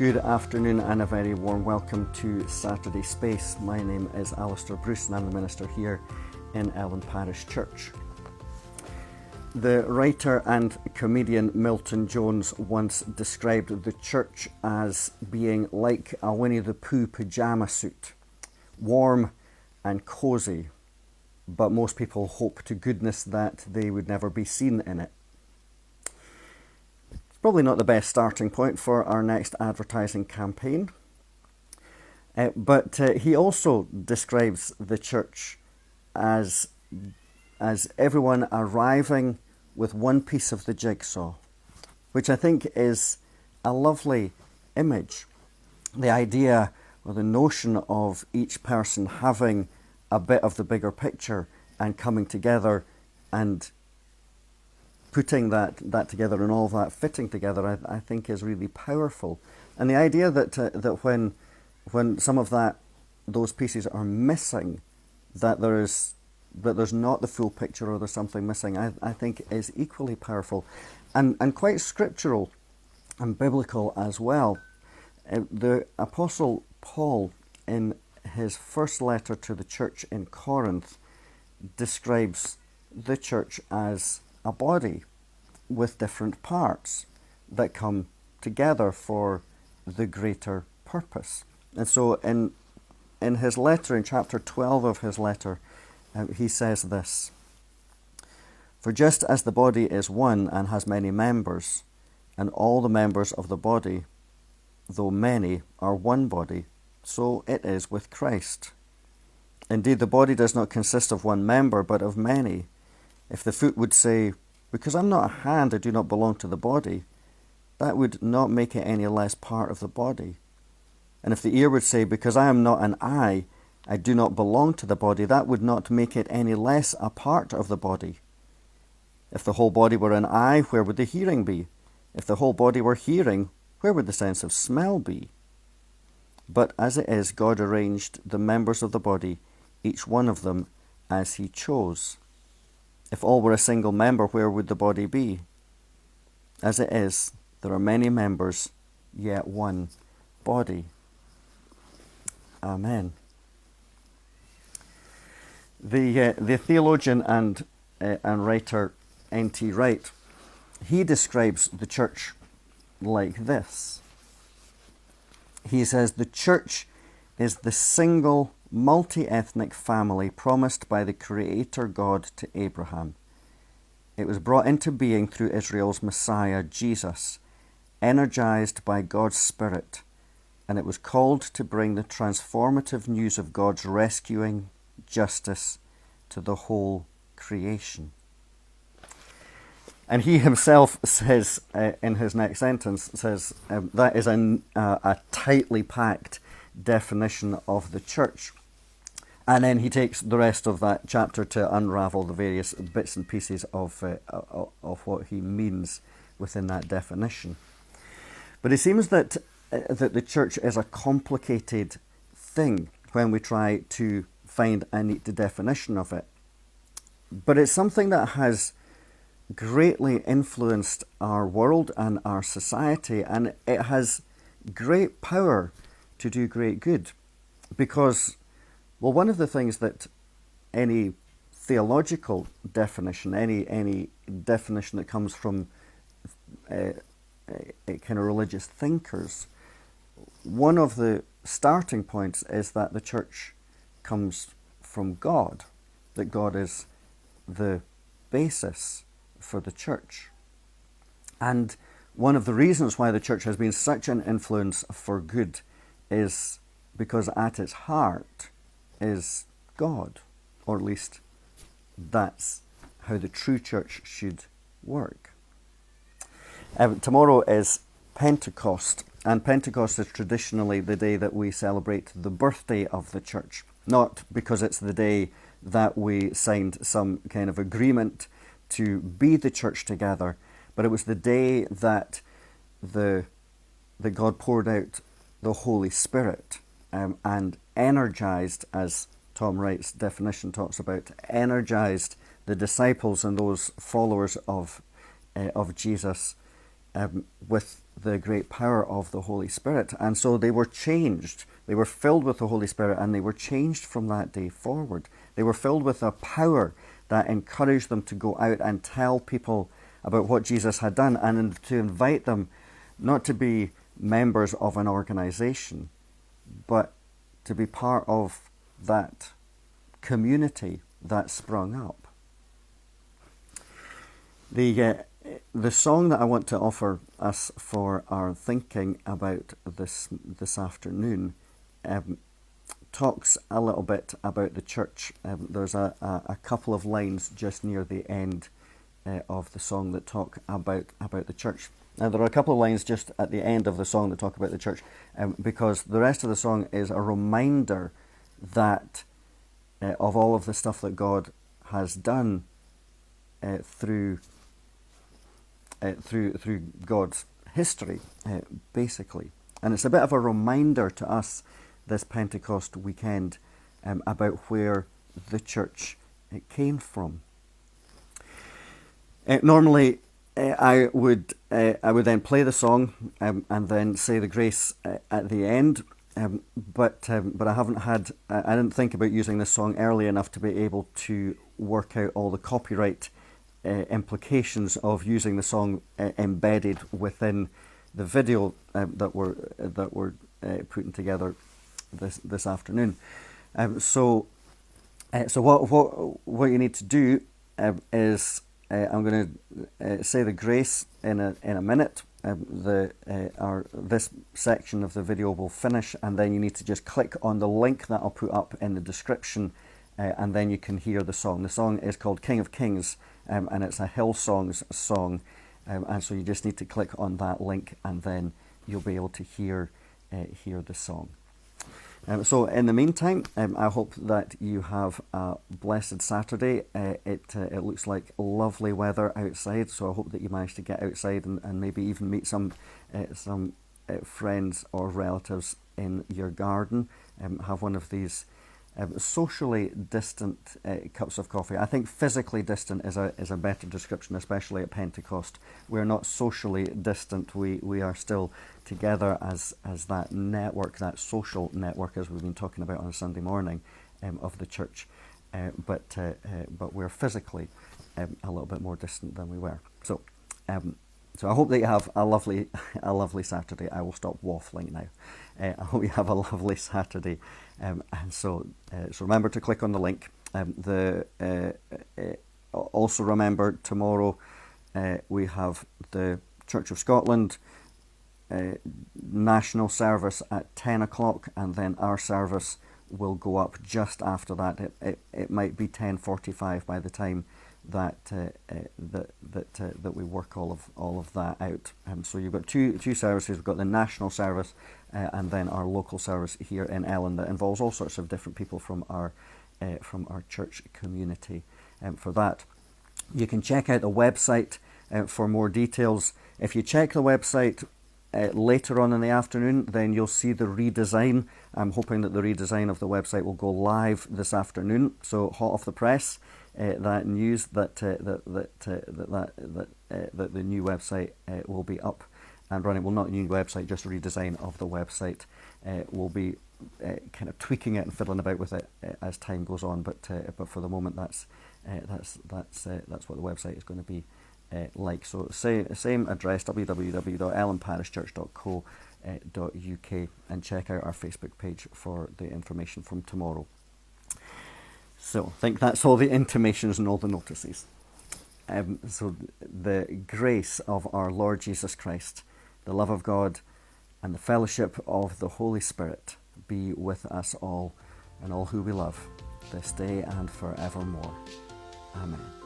Good afternoon and a very warm welcome to Saturday Space. My name is Alastair Bruce and I'm the minister here in Ellen Parish Church. The writer and comedian Milton Jones once described the church as being like a Winnie the Pooh pyjama suit, warm and cosy, but most people hope to goodness that they would never be seen in it. Probably not the best starting point for our next advertising campaign. But he also describes the church as everyone arriving with one piece of the jigsaw, which I think is a lovely image. The idea or the notion of each person having a bit of the bigger picture and coming together and putting that together and all of that fitting together, I think is really powerful. And the idea that when some of those pieces are missing, that there's not the full picture or there's something missing, I think is equally powerful and quite scriptural and biblical as well. The Apostle Paul, in his first letter to the church in Corinth, describes the church as a body with different parts that come together for the greater purpose. And so in his letter, in chapter 12 of his letter, he says this: "For just as the body is one and has many members, and all the members of the body, though many, are one body, so it is with Christ. Indeed, the body does not consist of one member, but of many. If the foot would say, 'Because I'm not a hand, I do not belong to the body,' that would not make it any less part of the body. And if the ear would say, 'Because I am not an eye, I do not belong to the body,' that would not make it any less a part of the body. If the whole body were an eye, where would the hearing be? If the whole body were hearing, where would the sense of smell be? But as it is, God arranged the members of the body, each one of them, as he chose. If all were a single member, where would the body be? As it is, there are many members, yet one body." Amen. The theologian and writer N.T. Wright, he describes the church like this. He says, "The church is the single multi-ethnic family promised by the Creator God to Abraham. It was brought into being through Israel's Messiah, Jesus, energized by God's Spirit, and it was called to bring the transformative news of God's rescuing justice to the whole creation." And he himself says, in his next sentence, that is a tightly packed definition of the church. And then he takes the rest of that chapter to unravel the various bits and pieces of what he means within that definition. But it seems that the church is a complicated thing when we try to find a neat definition of it. But it's something that has greatly influenced our world and our society, and it has great power to do great good. Because, well, one of the things that any theological definition, any definition that comes from kind of religious thinkers, one of the starting points is that the church comes from God, that God is the basis for the church. And one of the reasons why the church has been such an influence for good is because at its heart is God, or at least that's how the true church should work. Tomorrow is Pentecost, and Pentecost is traditionally the day that we celebrate the birthday of the church. Not because it's the day that we signed some kind of agreement to be the church together, but it was the day that God poured out the Holy Spirit and energized, as Tom Wright's definition talks about, energized the disciples and those followers of Jesus with the great power of the Holy Spirit. And so they were changed. They were filled with the Holy Spirit, and they were changed from that day forward. They were filled with a power that encouraged them to go out and tell people about what Jesus had done, and to invite them not to be members of an organization, but to be part of that community that sprung up. The song that I want to offer us for our thinking about this afternoon talks a little bit about the church. There's a couple of lines just near the end of the song that talk about the church. Now, there are a couple of lines just at the end of the song that talk about the church, because the rest of the song is a reminder that of all of the stuff that God has done through God's history, basically. And it's a bit of a reminder to us this Pentecost weekend about where the church came from. Normally, I would then play the song and then say the grace at the end. But I haven't had. I didn't think about using this song early enough to be able to work out all the copyright implications of using the song embedded within the video that we're putting together this afternoon. So what you need to do is I'm going to say the grace in a minute. This section of the video will finish, and then you need to just click on the link that I'll put up in the description, and then you can hear the song. The song is called King of Kings, and it's a Hillsongs song, and so you just need to click on that link, and then you'll be able to hear the song. So in the meantime, I hope that you have a blessed Saturday. It looks like lovely weather outside, so I hope that you manage to get outside and maybe even meet some friends or relatives in your garden. Have one of these socially distant cups of coffee. I think physically distant is a better description, especially at Pentecost. We're not socially distant. We are still together as that network, that social network, as we've been talking about on a Sunday morning, of the church. But we're physically a little bit more distant than we were. So I hope that you have a lovely Saturday. I will stop waffling now. I hope you have a lovely Saturday. And so remember to click on the link. Also remember, tomorrow we have the Church of Scotland national service at 10 o'clock, and then our service will go up just after that. It might be 10:45 by the time that we work all of that out. So you've got two services. We've got the national service and then our local service here in Ellen that involves all sorts of different people from our church community. For that, you can check out the website for more details. If you check the website later on in the afternoon, then you'll see the redesign. I'm hoping that the redesign of the website will go live this afternoon. So hot off the press, that news that the new website will be up and running. Well, not a new website, just a redesign of the website. We'll be kind of tweaking it and fiddling about with it as time goes on. But for the moment, that's what the website is going to be like. So same address, www.ellenparishchurch.co.uk, and check out our Facebook page for the information from tomorrow. So I think that's all the intimations and all the notices. So the grace of our Lord Jesus Christ, the love of God, and the fellowship of the Holy Spirit be with us all and all who we love this day and forevermore. Amen.